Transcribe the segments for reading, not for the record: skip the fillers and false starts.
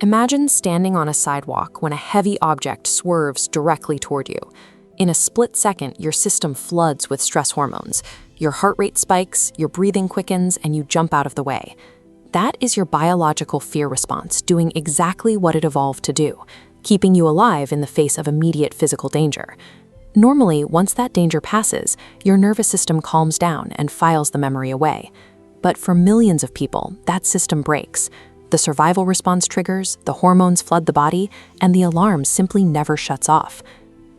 Imagine standing on a sidewalk when a heavy object swerves directly toward you. In a split second, your system floods with stress hormones. Your heart rate spikes, your breathing quickens, and you jump out of the way. That is your biological fear response doing exactly what it evolved to do, keeping you alive in the face of immediate physical danger. Normally, once that danger passes, your nervous system calms down and files the memory away. But for millions of people, that system breaks. The survival response triggers, the hormones flood the body, and the alarm simply never shuts off.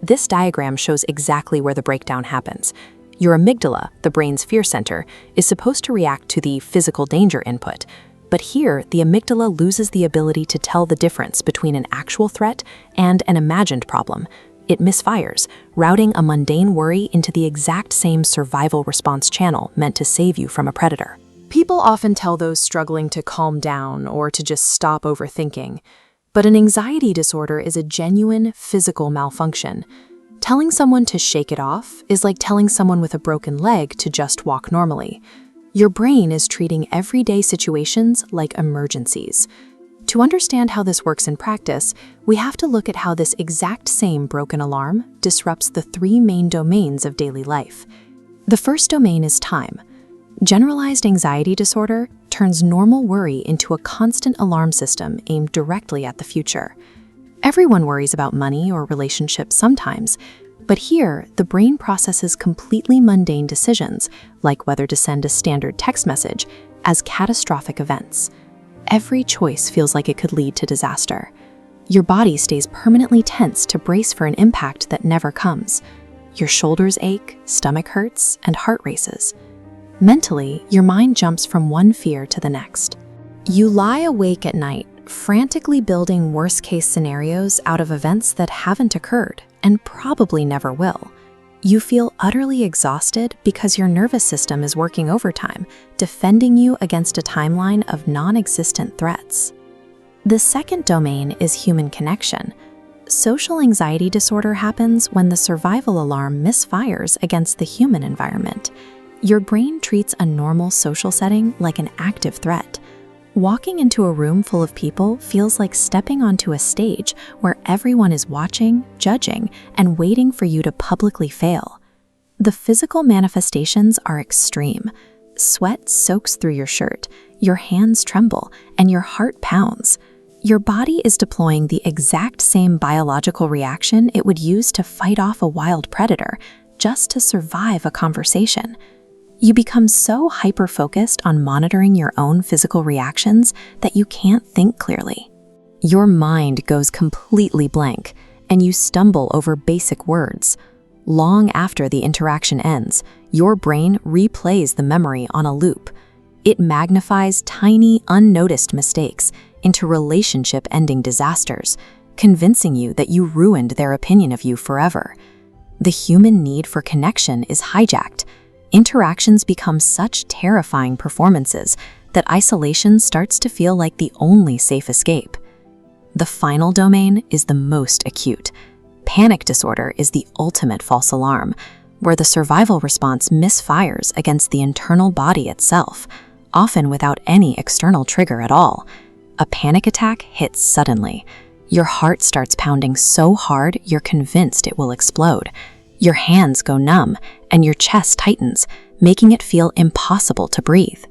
This diagram shows exactly where the breakdown happens. Your amygdala, the brain's fear center, is supposed to react to the physical danger input. But here, the amygdala loses the ability to tell the difference between an actual threat and an imagined problem. It misfires, routing a mundane worry into the exact same survival response channel meant to save you from a predator. People often tell those struggling to calm down or to just stop overthinking. But an anxiety disorder is a genuine physical malfunction. Telling someone to shake it off is like telling someone with a broken leg to just walk normally. Your brain is treating everyday situations like emergencies. To understand how this works in practice, we have to look at how this exact same broken alarm disrupts the three main domains of daily life. The first domain is time. Generalized anxiety disorder turns normal worry into a constant alarm system aimed directly at the future. Everyone worries about money or relationships sometimes, but here, the brain processes completely mundane decisions, like whether to send a standard text message, as catastrophic events. Every choice feels like it could lead to disaster. Your body stays permanently tense to brace for an impact that never comes. Your shoulders ache, stomach hurts, and heart races. Mentally, your mind jumps from one fear to the next. You lie awake at night, frantically building worst-case scenarios out of events that haven't occurred and probably never will. You feel utterly exhausted because your nervous system is working overtime, defending you against a timeline of non-existent threats. The second domain is human connection. Social anxiety disorder happens when the survival alarm misfires against the human environment. Your brain treats a normal social setting like an active threat. Walking into a room full of people feels like stepping onto a stage where everyone is watching, judging, and waiting for you to publicly fail. The physical manifestations are extreme. Sweat soaks through your shirt, your hands tremble, and your heart pounds. Your body is deploying the exact same biological reaction it would use to fight off a wild predator, just to survive a conversation. You become so hyper-focused on monitoring your own physical reactions that you can't think clearly. Your mind goes completely blank, and you stumble over basic words. Long after the interaction ends, your brain replays the memory on a loop. It magnifies tiny, unnoticed mistakes into relationship-ending disasters, convincing you that you ruined their opinion of you forever. The human need for connection is hijacked. Interactions become such terrifying performances that isolation starts to feel like the only safe escape. The final domain is the most acute. Panic disorder is the ultimate false alarm, where the survival response misfires against the internal body itself, often without any external trigger at all. A panic attack hits suddenly. Your heart starts pounding so hard you're convinced it will explode. Your hands go numb, and your chest tightens, making it feel impossible to breathe.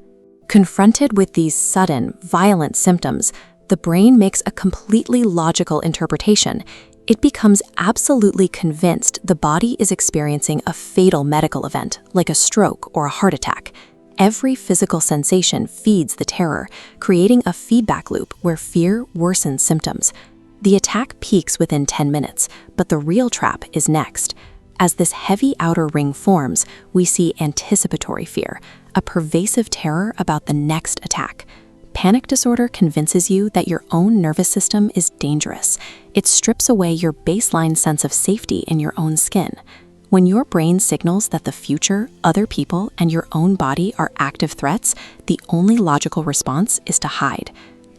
Confronted with these sudden, violent symptoms, the brain makes a completely logical interpretation. It becomes absolutely convinced the body is experiencing a fatal medical event, like a stroke or a heart attack. Every physical sensation feeds the terror, creating a feedback loop where fear worsens symptoms. The attack peaks within 10 minutes, but the real trap is next. As this heavy outer ring forms, we see anticipatory fear, a pervasive terror about the next attack. Panic disorder convinces you that your own nervous system is dangerous. It strips away your baseline sense of safety in your own skin. When your brain signals that the future, other people, and your own body are active threats, the only logical response is to hide.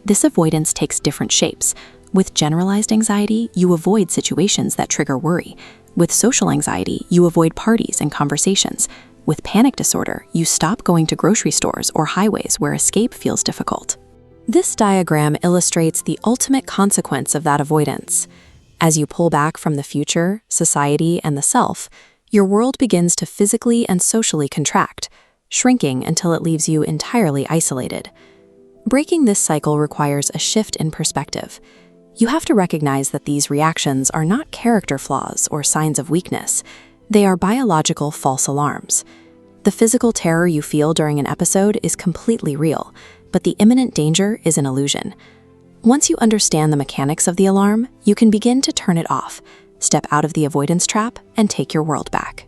This avoidance takes different shapes. With generalized anxiety, you avoid situations that trigger worry. With social anxiety, you avoid parties and conversations. With panic disorder, you stop going to grocery stores or highways where escape feels difficult. This diagram illustrates the ultimate consequence of that avoidance. As you pull back from the future, society, and the self, your world begins to physically and socially contract, shrinking until it leaves you entirely isolated. Breaking this cycle requires a shift in perspective. You have to recognize that these reactions are not character flaws or signs of weakness. They are biological false alarms. The physical terror you feel during an episode is completely real, but the imminent danger is an illusion. Once you understand the mechanics of the alarm, you can begin to turn it off, step out of the avoidance trap, and take your world back.